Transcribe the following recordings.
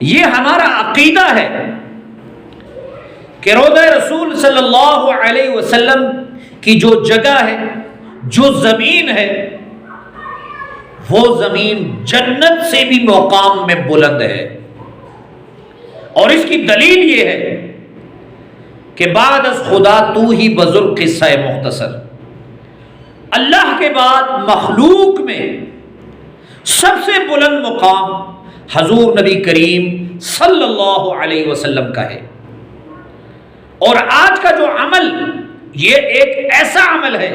یہ ہمارا عقیدہ ہے کہ روضہ رسول صلی اللہ علیہ وسلم کی جو جگہ ہے، جو زمین ہے، وہ زمین جنت سے بھی مقام میں بلند ہے۔ اور اس کی دلیل یہ ہے کہ بعد از خدا تو ہی بزرگ قصہ مختصر، اللہ کے بعد مخلوق میں سب سے بلند مقام حضور نبی کریم صلی اللہ علیہ وسلم کا ہے۔ اور آج کا جو عمل، یہ ایک ایسا عمل ہے،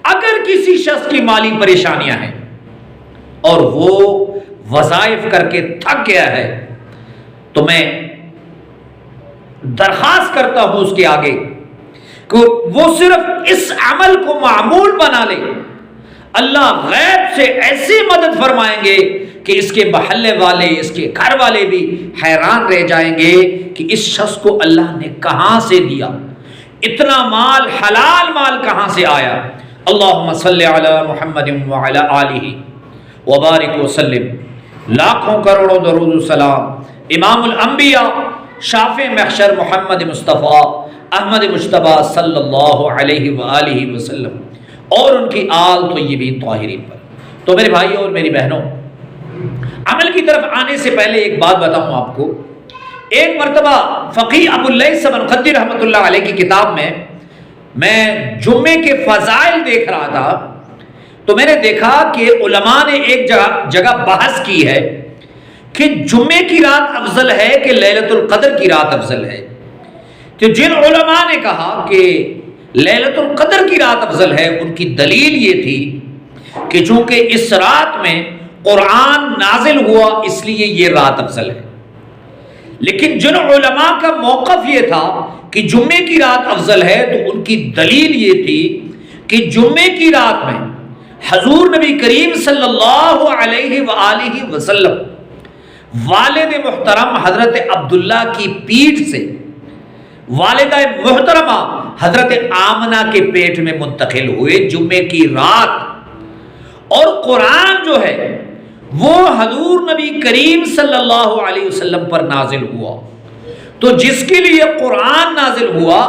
اگر کسی شخص کی مالی پریشانیاں ہیں اور وہ وظائف کر کے تھک گیا ہے، تو میں درخواست کرتا ہوں اس کے آگے کہ وہ صرف اس عمل کو معمول بنا لے، اللہ غیب سے ایسی مدد فرمائیں گے کہ اس کے محلے والے، اس کے گھر والے بھی حیران رہ جائیں گے کہ اس شخص کو اللہ نے کہاں سے دیا، اتنا مال، حلال مال کہاں سے آیا۔ اللہم صلی علی محمد وعلی آلہ وبارک وسلم۔ لاکھوں کروڑوں درود و سلام امام الانبیاء شافع محشر محمد مصطفیٰ احمد مجتبیٰ صلی اللہ علیہ وآلہ وسلم اور ان کی آل طیبین طاہرین پر۔ تو میرے بھائیوں اور میری بہنوں، عمل کی طرف آنے سے پہلے ایک بات بتاؤں آپ کو۔ ایک مرتبہ فقیہ ابو اللیث سمرقندی رحمۃ اللہ علیہ کی کتاب میں جمعے کے فضائل دیکھ رہا تھا، تو میں نے دیکھا کہ علماء نے ایک جگہ بحث کی ہے کہ جمعے کی رات افضل ہے کہ لیلۃ القدر کی رات افضل ہے۔ تو جن علماء نے کہا کہ لیلۃ القدر کی رات افضل ہے، ان کی دلیل یہ تھی کہ چونکہ اس رات میں قرآن نازل ہوا، اس لیے یہ رات افضل ہے۔ لیکن جن علماء کا موقف یہ تھا کہ جمعے کی رات افضل ہے، تو ان کی دلیل یہ تھی کہ جمعے کی رات میں حضور نبی کریم صلی اللہ علیہ وآلہ وسلم والد محترم حضرت عبداللہ کی پیٹھ سے والدہ محترمہ حضرت آمنہ کے پیٹ میں منتقل ہوئے جمعے کی رات، اور قرآن جو ہے وہ حضور نبی کریم صلی اللہ علیہ وسلم پر نازل ہوا۔ تو جس کے لیے قرآن نازل ہوا،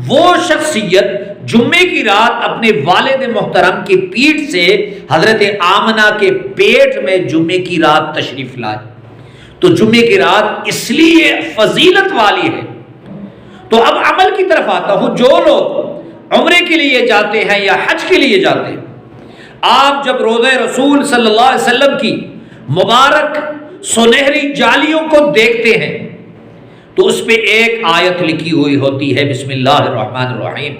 وہ شخصیت جمعے کی رات اپنے والد محترم کی پیٹھ سے حضرت آمنہ کے پیٹ میں جمعے کی رات تشریف لائے۔ تو جمعے کی رات اس لیے فضیلت والی ہے۔ تو اب عمل کی طرف آتا ہوں۔ جو لوگ عمرے کے لیے جاتے ہیں یا حج کے لیے جاتے ہیں، آپ جب روضہ رسول صلی اللہ علیہ وسلم کی مبارک سنہری جالیوں کو دیکھتے ہیں تو اس پہ ایک آیت لکھی ہوئی ہوتی ہے، بسم اللہ الرحمن الرحیم،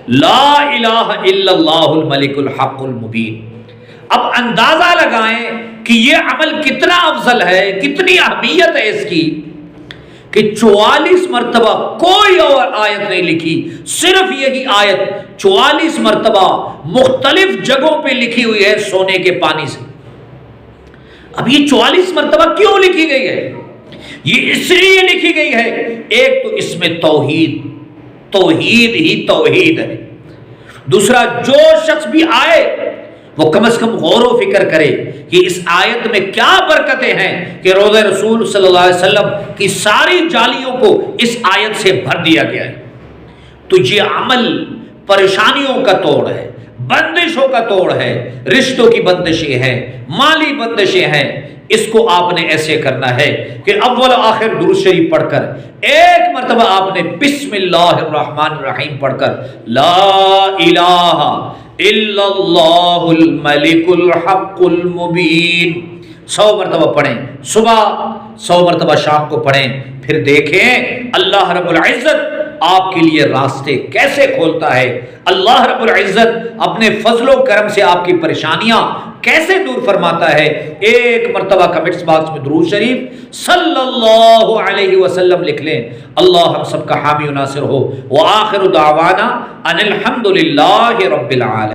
لا الہ الا اللہ الملک الحق المبین۔ اب اندازہ لگائیں کہ یہ عمل کتنا افضل ہے، کتنی اہمیت ہے اس کی، کہ 44 مرتبہ کوئی اور آیت نہیں لکھی، صرف یہی آیت 44 مرتبہ مختلف جگہوں پہ لکھی ہوئی ہے سونے کے پانی سے۔ اب یہ 44 مرتبہ کیوں لکھی گئی ہے؟ یہ اس لیے لکھی گئی ہے، ایک تو اس میں توحید ہی توحید ہے۔ دوسرا، جو شخص بھی آئے وہ کم از کم غور و فکر کرے کہ اس آیت میں کیا برکتیں ہیں کہ روضہ رسول صلی اللہ علیہ وسلم کی ساری جالیوں کو اس آیت سے بھر دیا گیا ہے۔ تو یہ عمل پریشانیوں کا توڑ ہے، بندشوں کا توڑ ہے، رشتوں کی بندشیں ہیں، مالی بندشیں ہیں۔ اس کو آپ نے ایسے کرنا ہے کہ اول آخر درود شریف پڑھ کر ایک مرتبہ آپ نے بسم اللہ الرحمن الرحیم پڑھ کر لا الہ الا اللہ الملک الحق المبین 100 مرتبہ پڑھیں، صبح 100 مرتبہ شام کو پڑھیں، پھر دیکھیں اللہ رب العزت آپ کے لیے راستے کیسے کھولتا ہے، اللہ رب العزت اپنے فضل و کرم سے آپ کی پریشانیاں کیسے دور فرماتا ہے۔ ایک مرتبہ کمنٹس باکس میں درود شریف صلی اللہ علیہ وسلم لکھ لیں۔ اللہ ہم سب کا حامی و ناصر ہو۔ وآخر دعوانا ان الحمد للہ رب العالمین۔